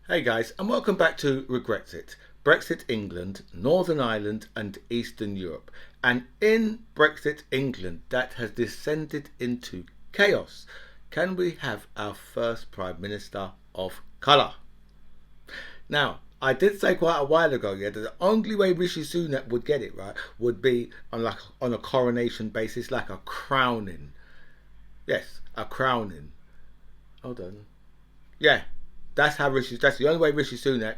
Hey guys, and welcome back to Regretsit. Brexit England, Northern Ireland, and Eastern Europe. And in Brexit England, that has descended into chaos. Can we have our first Prime Minister of colour? Now, I did say quite a while ago, yeah, that the only way Rishi Sunak would get it right would be on a coronation basis, like a crowning. Yes, a crowning. Hold on. Yeah, that's the only way Rishi Sunak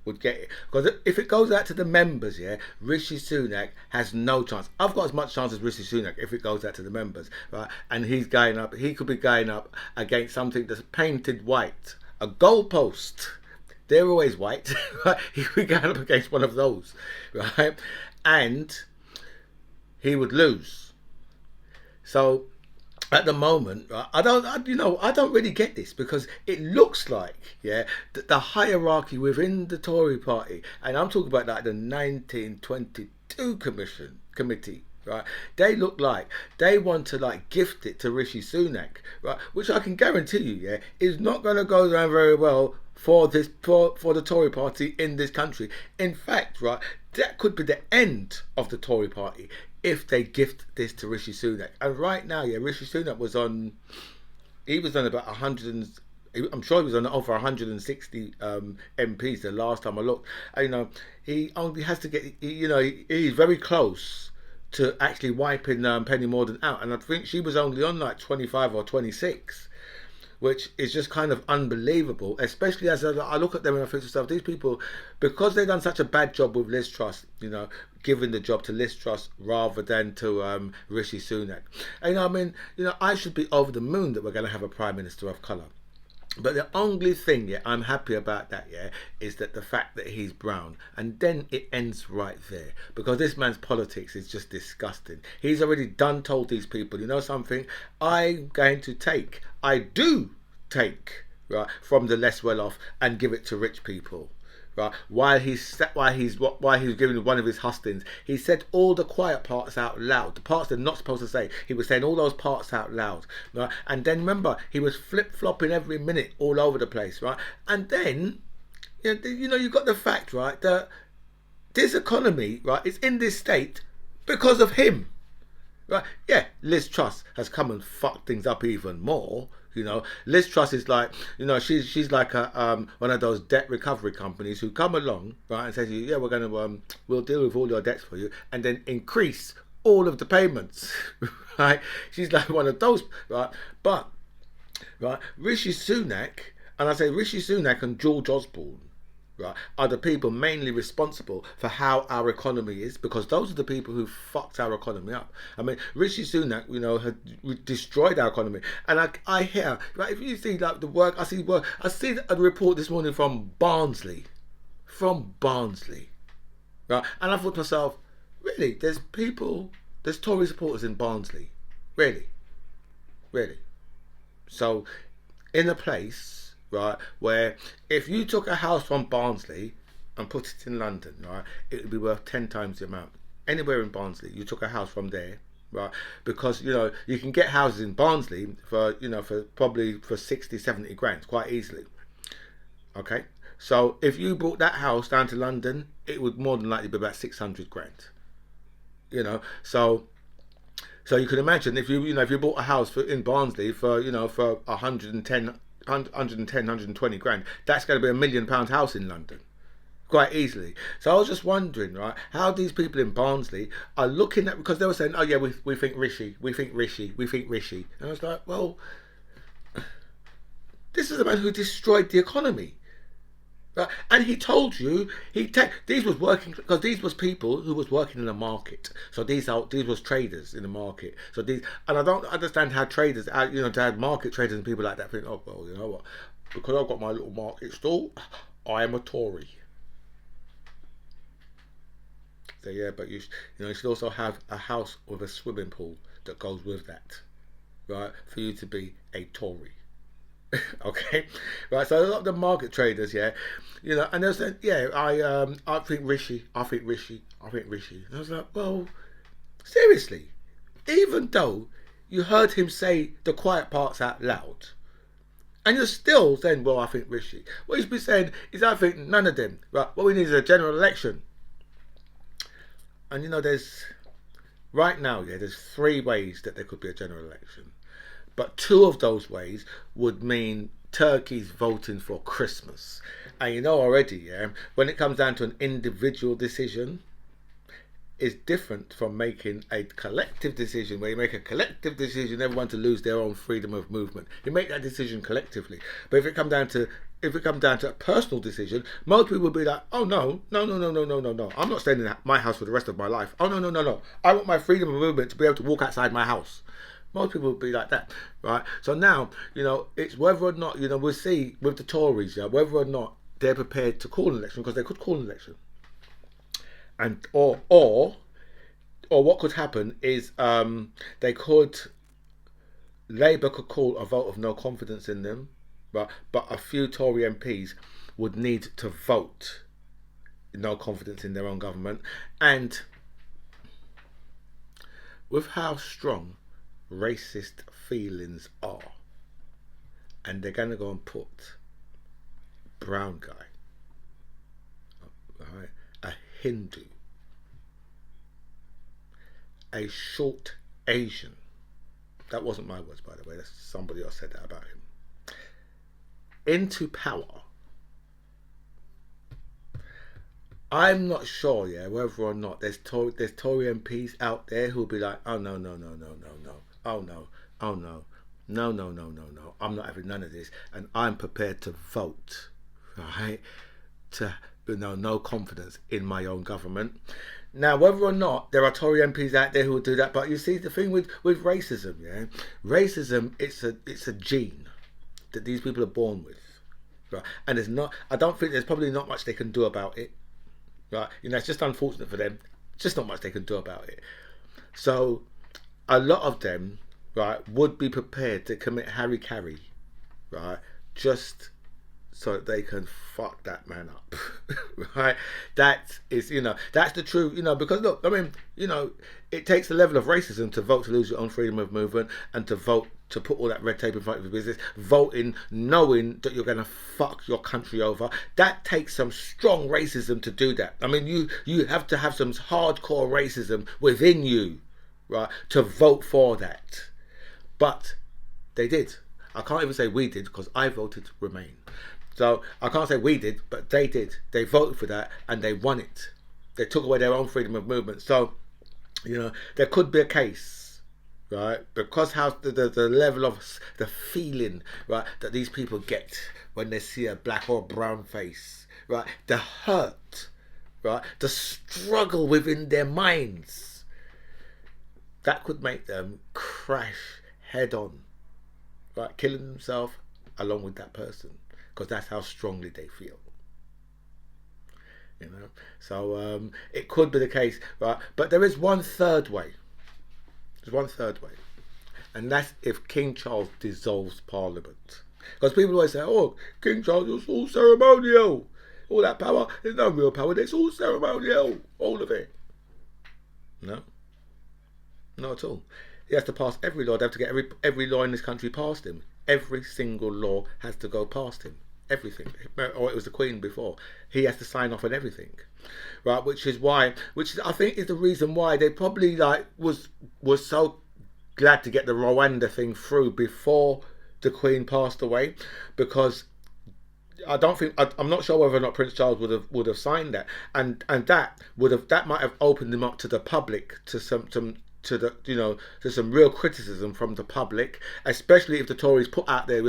would get it. Because if it goes out to the members, yeah, Rishi Sunak has no chance. I've got as much chance as Rishi Sunak if it goes out to the members, right? And he's going up. He could be going up against something that's painted white, a goalpost. They're always white. Right? He could be going up against one of those, right? And he would lose. So at the moment, right, I don't really get this because it looks like, yeah, that the hierarchy within the Tory party, and I'm talking about like the 1922 committee, right? They look like they want to like gift it to Rishi Sunak, right? Which I can guarantee you, yeah, is not going to go down very well for the Tory party in this country. In fact, right, that could be the end of the Tory party if they gift this to Rishi Sunak. And right now, yeah, Rishi Sunak was on. He was on about 100 and. I'm sure he was on over 160 MPs the last time I looked. And, he only has to get. He's very close to actually wiping Penny Mordaunt out. And I think she was only on like 25 or 26, which is just kind of unbelievable, especially as I look at them and I think to myself, these people, because they've done such a bad job with Liz Truss, giving the job to Liz Truss rather than to Rishi Sunak. And I should be over the moon that we're going to have a Prime Minister of colour. But the only thing, yeah, I'm happy about that, yeah, is that the fact that he's brown. And then it ends right there. Because this man's politics is just disgusting. He's already told these people, you know something? I do take, right, from the less well off and give it to rich people. Right, while he's giving one of his hustings, he said all the quiet parts out loud, the parts they're not supposed to say. He was saying all those parts out loud, right? And then remember, he was flip flopping every minute all over the place, right? And then, you got the fact, right, that this economy, right, is in this state because of him. Right? Yeah, Liz Truss has come and fucked things up even more. Liz Truss is like, she's like a one of those debt recovery companies who come along, right, and says, yeah, we'll deal with all your debts for you, and then increase all of the payments, right? She's like one of those, right? But, right, Rishi Sunak, and I say Rishi Sunak and George Osborne, right, are the people mainly responsible for how our economy is, because those are the people who fucked our economy up. I mean, Rishi Sunak, had destroyed our economy. And I hear, right, if you see like the work, I see a report this morning from Barnsley, right, and I thought to myself, really, there's Tory supporters in Barnsley, really, really. So, in a place, right, where if you took a house from Barnsley and put it in London, right, it would be worth 10 times the amount. Anywhere in Barnsley, you took a house from there, right, because you can get houses in Barnsley for probably for 60, 70 grand quite easily. Okay, so if you brought that house down to London, it would more than likely be about 600 grand. So you can imagine if you bought a house in Barnsley for 120 grand, that's going to be £1 million house in London quite easily. So I was just wondering, right, how these people in Barnsley are looking at, because they were saying, oh yeah, we think Rishi, and I was like, well, this is the man who destroyed the economy. Right? And he told you these was working, because these was people who was working in the market. So these was traders in the market. So and I don't understand how traders, to have market traders and people like that think, oh well, you know what? Because I've got my little market stall, I am a Tory. So yeah, but you should also have a house with a swimming pool that goes with that, right? For you to be a Tory. Okay, right. So a lot of the market traders, yeah, and they're saying, yeah, I think Rishi. And I was like, well, seriously, even though you heard him say the quiet parts out loud, And you're still saying, well, I think Rishi. What you should be saying is, I think none of them. Right? What we need is a general election. And you know, right now, there's 3 ways that there could be a general election. But 2 of those ways would mean turkeys voting for Christmas. And you know already, when it comes down to an individual decision, is different from making a collective decision, where you make a collective decision, everyone to lose their own freedom of movement. You make that decision collectively. But if it comes down to a personal decision, most people will be like, oh no, I'm not staying in my house for the rest of my life. Oh no. I want my freedom of movement to be able to walk outside my house. Most people would be like that, right? So now, it's whether or not, we'll see with the Tories, whether or not they're prepared to call an election, because they could call an election. And or what could happen is Labour could call a vote of no confidence in them, but a few Tory MPs would need to vote no confidence in their own government. And with how strong racist feelings are, and they're going to go and put brown guy, right, a Hindu, a short Asian, that wasn't my words, by the way, that's somebody else said that about him, into power. I'm not sure, whether or not there's Tory MPs out there who'll be like, oh no, oh no, I'm not having none of this, and I'm prepared to vote, right, to no confidence in my own government. Now, whether or not there are Tory MPs out there who will do that, but you see, the thing with racism, racism, it's a gene that these people are born with, right? And I don't think there's probably not much they can do about it, right? It's just unfortunate for them. Just not much they can do about it. So, a lot of them, right, would be prepared to commit harry-carry, right, just so that they can fuck that man up, right? That is, that's the truth, because look, I mean, it takes a level of racism to vote to lose your own freedom of movement, and to vote to put all that red tape in front of your business, voting knowing that you're going to fuck your country over. That takes some strong racism to do that. I mean, you have to have some hardcore racism within you, right, to vote for that. But they did. I can't even say we did, because I voted Remain. So I can't say we did, but they did. They voted for that and they won it. They took away their own freedom of movement. So, there could be a case, right? Because how the level of the feeling, right, that these people get when they see a black or brown face, right? The hurt, right? The struggle within their minds. That could make them crash head on, right? Killing themselves along with that person. Because that's how strongly they feel, So it could be the case, right? But there is one third way. There's one third way, and that's if King Charles dissolves Parliament. Because people always say, "Oh, King Charles is all ceremonial, all that power. There's no real power. It's all ceremonial, all of it." No, not at all. He has to pass every law. They have to get every law in this country past him. Every single law has to go past him. Everything. Or it was the Queen before. He has to sign off on everything, right? Which I think is the reason why they probably was so glad to get the Rwanda thing through before the Queen passed away, because I'm not sure whether or not Prince Charles would have signed that, and that might have opened him up to the public, to some real criticism from the public, especially if the Tories put out there,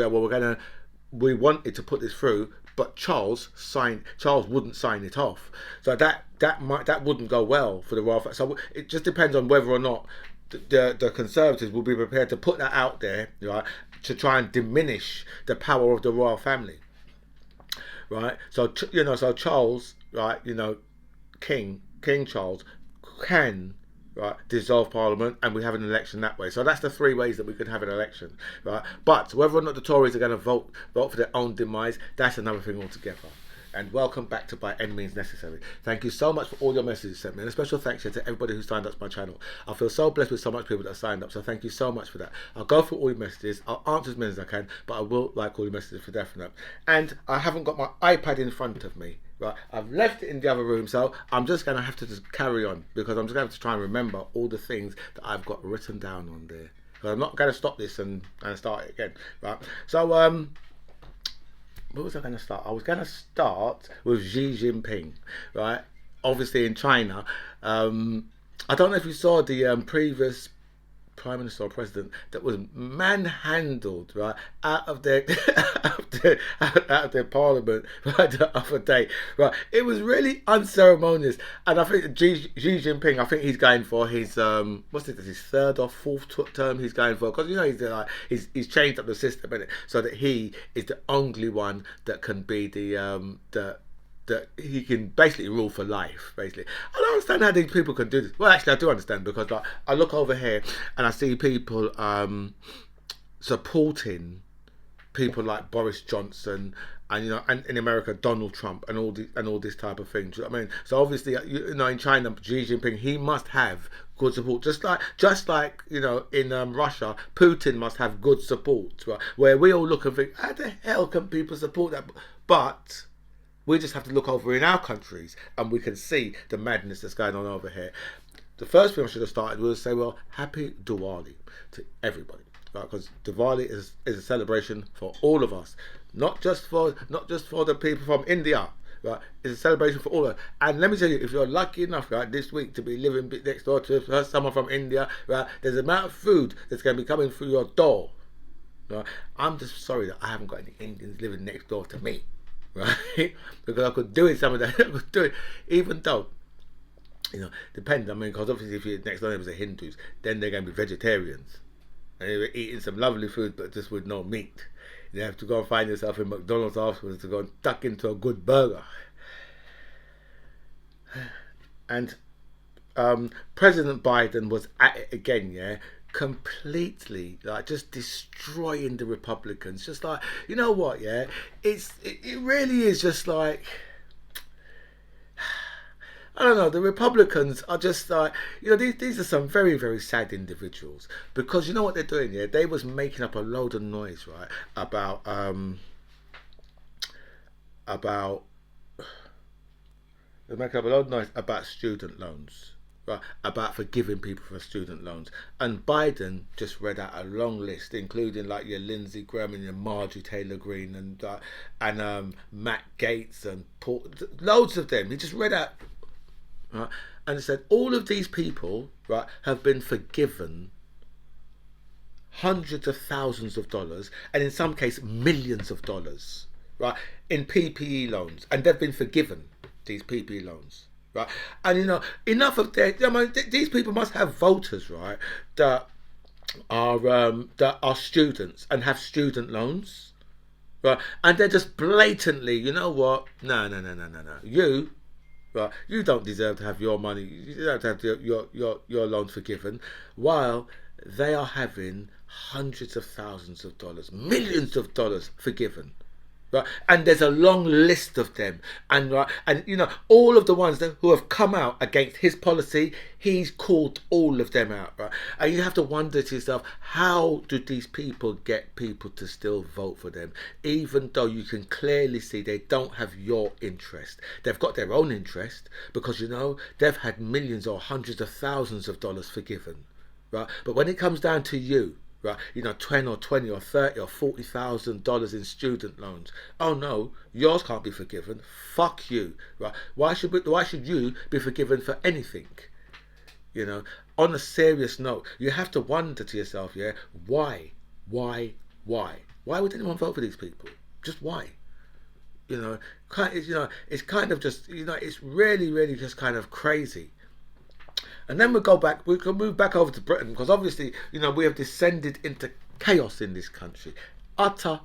we wanted to put this through, but Charles wouldn't sign it off. So that wouldn't go well for the royal family. So it just depends on whether or not the Conservatives will be prepared to put that out there, right, to try and diminish the power of the royal family, right? So so Charles, right, King Charles can, right, dissolve Parliament, and we have an election that way. So that's the 3 ways that we could have an election, right? But whether or not the Tories are going to vote for their own demise, that's another thing altogether. and welcome back to By Any Means Necessary. Thank you so much for all your messages you sent me, and a special thanks here to everybody who signed up to my channel. I feel so blessed with so much people that signed up, so thank you so much for that. I'll go through all your messages, I'll answer as many as I can, but I will like all your messages for definite. And I haven't got my iPad in front of me, right? I've left it in the other room, so I'm just going to have to just carry on, because I'm just going to have to try and remember all the things that I've got written down on there. So I'm not going to stop this and start it again, right? So, where was I going to start? I was going to start with Xi Jinping, right? Obviously in China. I don't know if you saw the previous prime minister or president that was manhandled, right, out of their out of their parliament, right, the other day, right. It was really unceremonious, and I think Xi Jinping, I think he's going for his what's it, his third or fourth term he's going for, because you know he's changed up the system, innit? So that he is the only one that can be that he can basically rule for life, basically. I don't understand how these people can do this. Well, actually, I do understand, because like, I look over here and I see people supporting people like Boris Johnson, and you know, and in America Donald Trump, and all this type of thing. Do you know what I mean? So obviously, you know, in China, Xi Jinping, he must have good support, just like you know, in Russia, Putin must have good support, right? Where we all look and think, how the hell can people support that? But we just have to look over in our countries and we can see the madness that's going on over here. The first thing I should have started was say, well, happy Diwali to everybody, right? Because Diwali is a celebration for all of us, not just for the people from India, right? It's a celebration for all of us. And let me tell you, if you're lucky enough, right, this week to be living next door to someone from India, right, there's an amount of food that's going to be coming through your door. Right? I'm just sorry that I haven't got any Indians living next door to me. Right, because I could do it some of that. I could do it, even though, you know, depends. I mean, because obviously, if your next door neighbours are Hindus, then they're going to be vegetarians, and they're eating some lovely food, but just with no meat. You have to go and find yourself in McDonald's afterwards to go and tuck into a good burger. And President Biden was at it again, yeah. Completely, like, just destroying the Republicans. Just like, you know what, yeah, it really is just like, I don't know, the Republicans are just like, you know, these are some very, very sad individuals, because you know what they're doing, yeah, they was making up a load of noise, right, about they're making up a lot of noise about student loans, right, about forgiving people for student loans. And Biden just read out a long list, including like your Lindsey Graham and your Marjorie Taylor Greene and Matt Gaetz and Paul, loads of them. He just read out, right, and it said all of these people, right, have been forgiven hundreds of thousands of dollars, and in some cases millions of dollars, right, in PPE loans, and they've been forgiven these PPE loans. Right, and you know, enough of that. I mean, these people must have voters, right, that are students and have student loans, right, and they're just blatantly, you know what? No. You, right, you don't deserve to have your money. You don't have to have your loans forgiven, while they are having hundreds of thousands of dollars, millions of dollars forgiven. Right. And there's a long list of them, and right, and you know, all of the ones who have come out against his policy, he's called all of them out, right? And you have to wonder to yourself, how do these people get people to still vote for them, even though you can clearly see they don't have your interest? They've got their own interest, because you know, they've had millions or hundreds of thousands of dollars forgiven, right? But when it comes down to you, right, you know, 20 or 30 or $40,000 in student loans. Oh no, yours can't be forgiven. Fuck you, right? Why should you be forgiven for anything? You know, on a serious note, you have to wonder to yourself, yeah, why would anyone vote for these people? Just why? You know, it's kind of just, you know, it's really just kind of crazy. And then we can move back over to Britain, because obviously, you know, we have descended into chaos in this country. Utter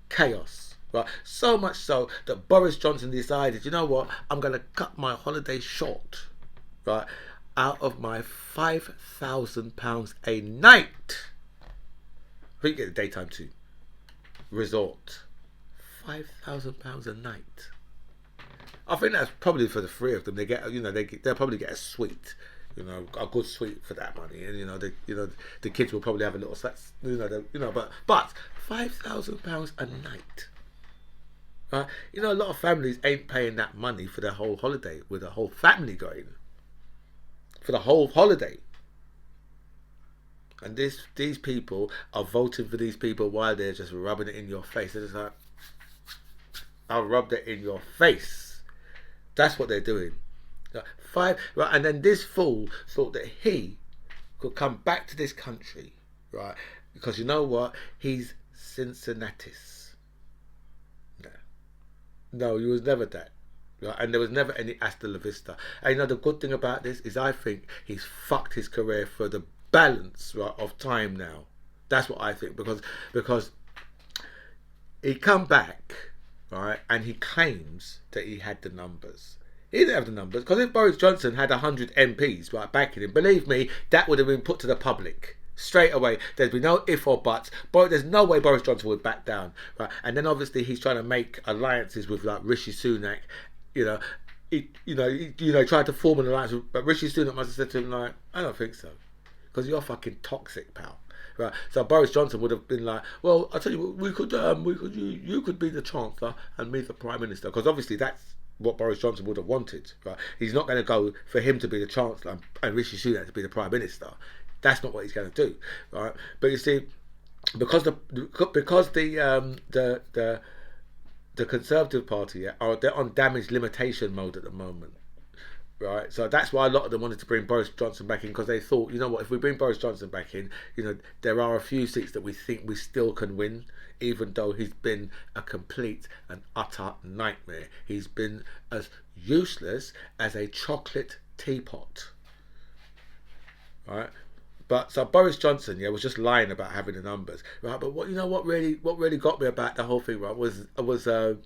chaos. Right? So much so that Boris Johnson decided, you know what, I'm going to cut my holiday short, right, out of my £5,000 a night. I think you get the daytime too. Resort. £5,000 a night. I think that's probably for the three of them. They get, they'll probably get a suite, a good suite for that money, and the kids will probably have a little sex, but £5,000 a night. Right? A lot of families ain't paying that money for their whole holiday with a whole family going for the whole holiday. And these people are voting for these people while they're just rubbing it in your face. They're just like, I'll rub that in your face. That's what they're doing. Right, and then this fool thought that he could come back to this country, right? Because you know what? He's Cincinnatus. No, he was never that. Right? And there was never any hasta la vista. And the good thing about this is I think he's fucked his career for the balance, right, of time now. That's what I think. Because he come back, right, and he claims that he had the numbers. He didn't have the numbers, because if Boris Johnson had 100 MPs, right, backing him, believe me, that would have been put to the public. Straight away, there'd be no if or buts. But there's no way Boris Johnson would back down, right? And then obviously he's trying to make alliances with like Rishi Sunak. He tried to form an alliance, but Rishi Sunak must have said to him like, "I don't think so, because you're fucking toxic, pal." Right? So Boris Johnson would have been like, "Well, I tell you, you could be the Chancellor and me the Prime Minister," because obviously that's what Boris Johnson would have wanted, right? He's not going to go for him to be the Chancellor and Rishi Sunak to be the Prime Minister. That's not what he's going to do, right? But you see, because the Conservative Party they're on damage limitation mode at the moment, right? So that's why a lot of them wanted to bring Boris Johnson back in, because they thought, if we bring Boris Johnson back in, there are a few seats that we think we still can win, even though he's been a complete and utter nightmare. He's been as useless as a chocolate teapot, right? But so Boris Johnson, was just lying about having the numbers, right? But what really got me about the whole thing, right, was Zahawi,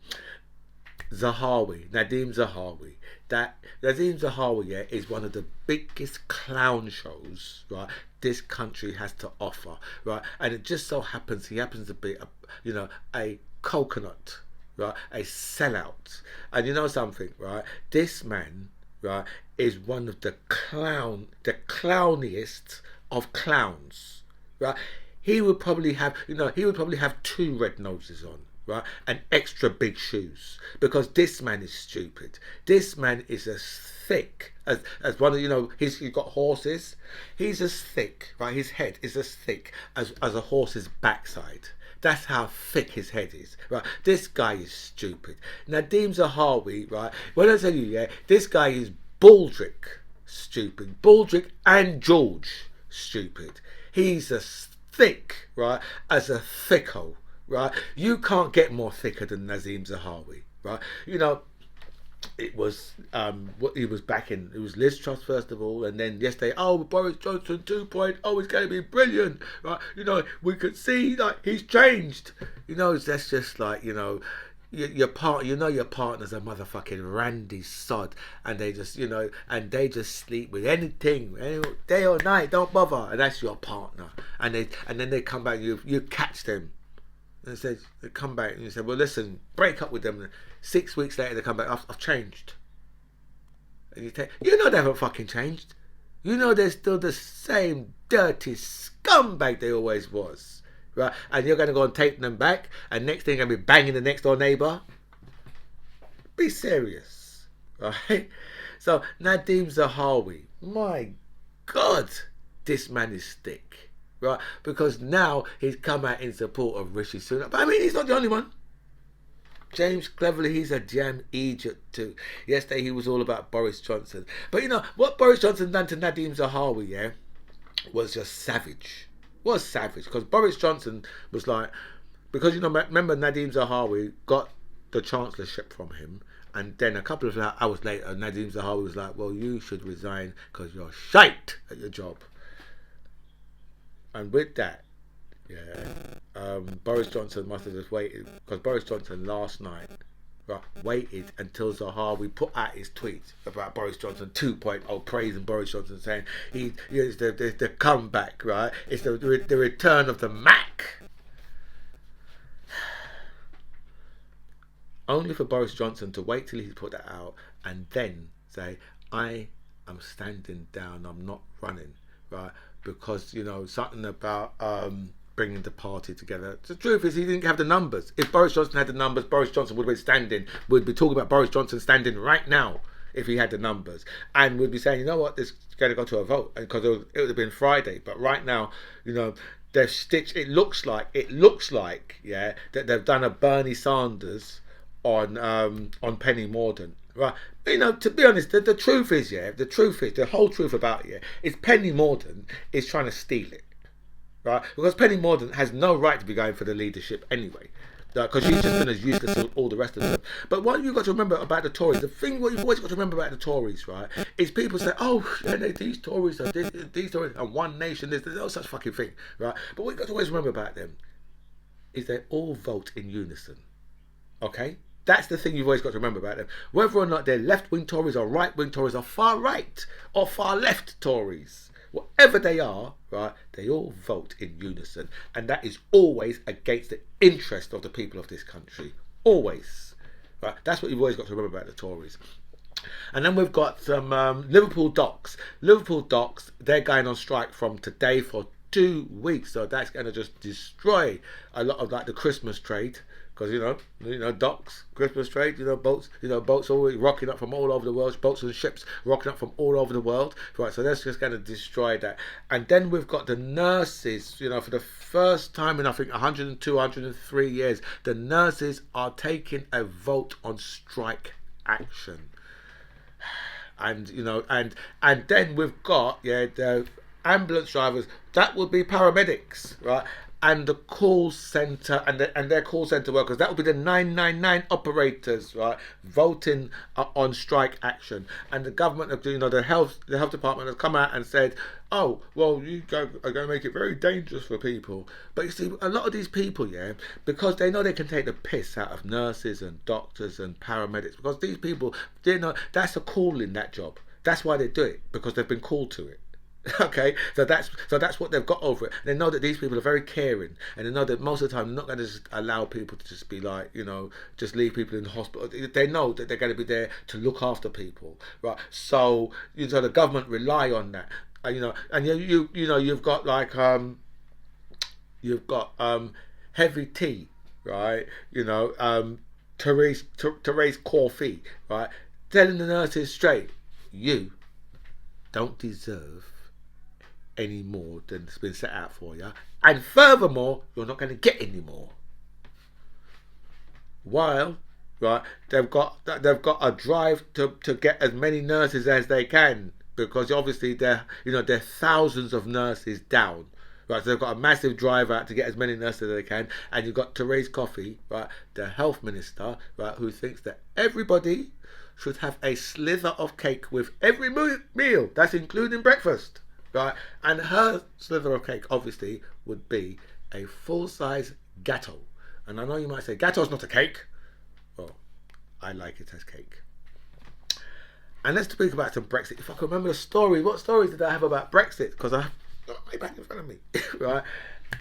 Nadeem Zahawi. That Nadeem Zahawi, is one of the biggest clown shows, right, this country has to offer, right? And it just so happens he happens to be a coconut, right, a sellout. And you know something, right? This man, right, is one of the clowniest of clowns, right? He would probably have two red noses on, right, and extra big shoes, because this man is stupid. This man is as thick as one of he's got horses. He's as thick, right? His head is as thick as a horse's backside. That's how thick his head is, right? This guy is stupid. Nadeem Zahawi, right? When I tell you, this guy is Baldrick stupid. Baldrick and George stupid. He's as thick, right, as a thicko, right? You can't get more thicker than Nadeem Zahawi, right? It was what he was backing. It was Liz Truss first of all, and then yesterday, Boris Johnson 2.0 is going to be brilliant, right? We could see that he's changed. That's just like your partner's a motherfucking randy sod, and they just sleep with anything, day or night, don't bother, and that's your partner. And then they come back, you catch them, and they come back and you say, well, listen, break up with them. And 6 weeks later they come back, I've changed. And they haven't fucking changed. They're still the same dirty scumbag they always was. Right, and you're going to go and take them back, and next thing you're going to be banging the next door neighbour. Be serious, right? So Nadeem Zahawi, my God, this man is thick, right? Because now he's come out in support of Rishi Sunak. But I mean, he's not the only one. James Cleverly, he's a damn idiot too. Yesterday he was all about Boris Johnson. But what Boris Johnson done to Nadeem Zahawi, was just savage. Was savage, because Boris Johnson was like, because remember Nadeem Zahawi got the chancellorship from him, and then a couple of hours later Nadeem Zahawi was like, well, you should resign because you're shite at your job. And with that, Boris Johnson must have just waited, because Boris Johnson last night, right, waited until Zahawi put out his tweet about Boris Johnson 2.0, praising Boris Johnson, saying it's the comeback, right? It's the return of the Mac. only for Boris Johnson to wait till he's put that out and then say, I am standing down, I'm not running, right? Because, something about bringing the party together. The truth is, he didn't have the numbers. If Boris Johnson had the numbers, Boris Johnson would have been standing. We'd be talking about Boris Johnson standing right now if he had the numbers. And we'd be saying, you know what, this is going to go to a vote. Because it would have been Friday. But right now, they've stitched, it looks like, yeah, that they've done a Bernie Sanders on Penny Mordaunt. Right, to be honest, the truth is, the whole truth about it is Penny Mordaunt is trying to steal it, right? Because Penny Mordaunt has no right to be going for the leadership anyway, because she's just been as useless as all the rest of them. But what you've got to remember about the Tories, what you've always got to remember about the Tories, right, is people say, oh, these Tories are these Tories are one nation. There's no such fucking thing, right? But what you've got to always remember about them is they all vote in unison, okay? That's the thing you've always got to remember about them. Whether or not they're left-wing Tories or right-wing Tories or far-right or far-left Tories, whatever they are, right, they all vote in unison. And that is always against the interest of the people of this country. Always. Right? That's what you've always got to remember about the Tories. And then we've got some Liverpool Docks. Liverpool Docks, they're going on strike from today for 2 weeks. So that's going to just destroy a lot of the Christmas trade. Because docks, Christmas trade, boats always rocking up from all over the world, boats and ships rocking up from all over the world, right? So that's just going to destroy that. And then we've got the nurses, for the first time in I think 102, 103 years, the nurses are taking a vote on strike action. And and then we've got the ambulance drivers, that would be paramedics, right? And the call centre and their call centre workers, that will be the 999 operators, right, voting on strike action. And the government, the health department has come out and said, oh, well, you are going to make it very dangerous for people. But you see, a lot of these people, because they know they can take the piss out of nurses and doctors and paramedics, because these people, that's a calling, that job. That's why they do it, because they've been called to it. Okay, so that's what they've got over it. They know that these people are very caring, and they know that most of the time they're not going to just allow people to just be like, just leave people in the hospital. They know that they're going to be there to look after people, right? So the government rely on that, and you've got like heavy tea, right? Therese Coffee, right? Telling the nurses straight, you don't deserve any more than's been set out for you, and furthermore, you're not going to get any more. While, right, they've got a drive to get as many nurses as they can, because obviously they're thousands of nurses down, right? So they've got a massive drive out to get as many nurses as they can, and you've got Therese Coffey, right, the health minister, right, who thinks that everybody should have a slither of cake with every meal. That's including breakfast. Right, and her slither of cake obviously would be a full-size gâteau. And I know you might say, gâteau's not a cake. Well, I like it as cake. And let's speak about some Brexit. If I can remember the story, what stories did I have about Brexit? Because I have it back in front of me, right?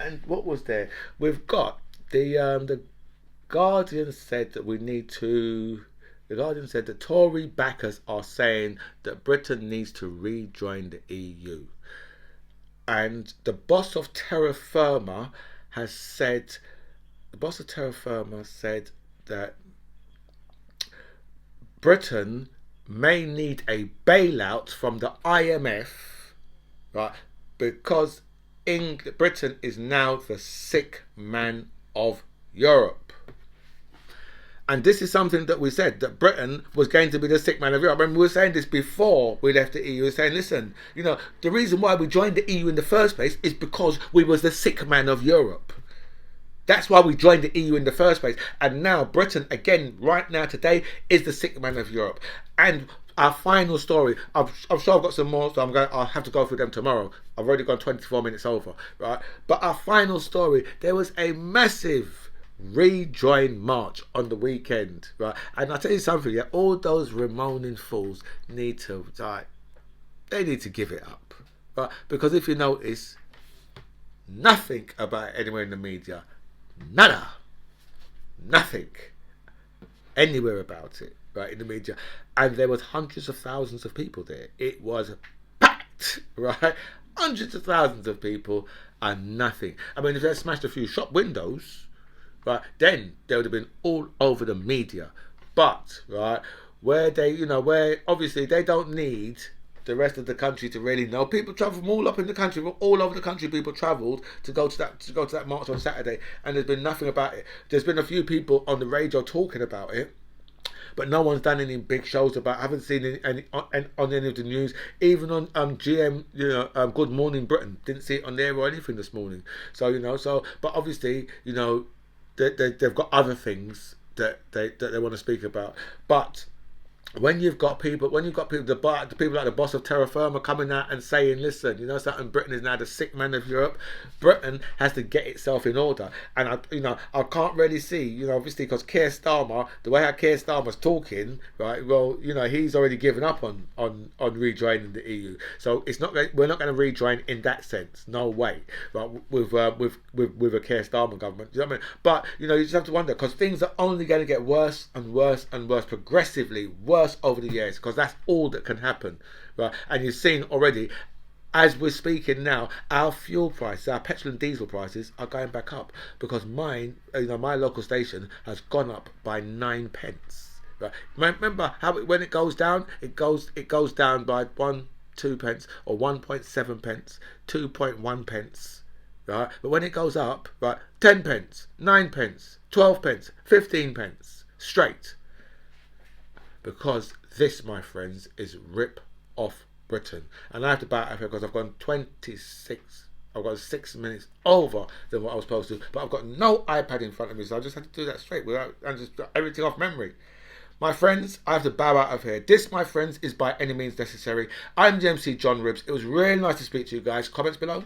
And what was there? We've got the Guardian said that we need to. The Guardian said the Tory backers are saying that Britain needs to rejoin the EU. And the boss of terra firma said that Britain may need a bailout from the IMF, right? Because Britain is now the sick man of Europe. And this is something that we said, that Britain was going to be the sick man of Europe. I remember we were saying this before we left the EU. We were saying, listen, the reason why we joined the EU in the first place is because we was the sick man of Europe. That's why we joined the EU in the first place. And now Britain, again, right now, today, is the sick man of Europe. And our final story, I'm sure I've got some more, so I'll have to go through them tomorrow. I've already gone 24 minutes over, right? But our final story, there was a massive rejoin march on the weekend, right? And I'll tell you something, all those Ramoning fools need to give it up, right? Because if you notice, nothing about it anywhere in the media, nada, nothing. anywhere about it, right, in the media. And there was hundreds of thousands of people there. It was packed, right? Hundreds of thousands of people and nothing. I mean, if they smashed a few shop windows, right, then they would have been all over the media. But, right, where they, where obviously they don't need the rest of the country to really know. People travel from all up in the country, from all over the country. People travelled to go to that march on Saturday, and there's been nothing about it. There's been a few people on the radio talking about it, but no one's done any big shows about it. I haven't seen any on any of the news. Even on GM, Good Morning Britain, didn't see it on there or anything this morning. So but obviously, they've got other things that they want to speak about. But when you've got people, the people like the boss of Terra Firma coming out and saying, listen, something, Britain is now the sick man of Europe. Britain has to get itself in order. And I can't really see, obviously, because Keir Starmer, the way how Keir Starmer's talking, right? Well, he's already given up on rejoining the EU. So we're not going to rejoin in that sense. No way, right? With a Keir Starmer government. You know what I mean? But you just have to wonder, because things are only going to get worse and worse and worse, progressively worse over the years, because that's all that can happen, right? And you've seen already, as we're speaking now, our fuel prices, our petrol and diesel prices are going back up, because my local station has gone up by 9 pence. Right? Remember how when it goes down, it goes down by 2 pence, or 1.7 pence, 2.1 pence, right? But when it goes up, right, 10 pence, 9 pence, 12 pence, 15 pence, straight. Because this, my friends, is rip off Britain. And I have to bow out because I've gone 6 minutes over than what I was supposed to. But I've got no iPad in front of me, so I just had to do that straight and just everything off memory. My friends, I have to bow out of here. This, my friends, is by any means necessary. I'm the MC John Ribs. It was really nice to speak to you guys. Comments below.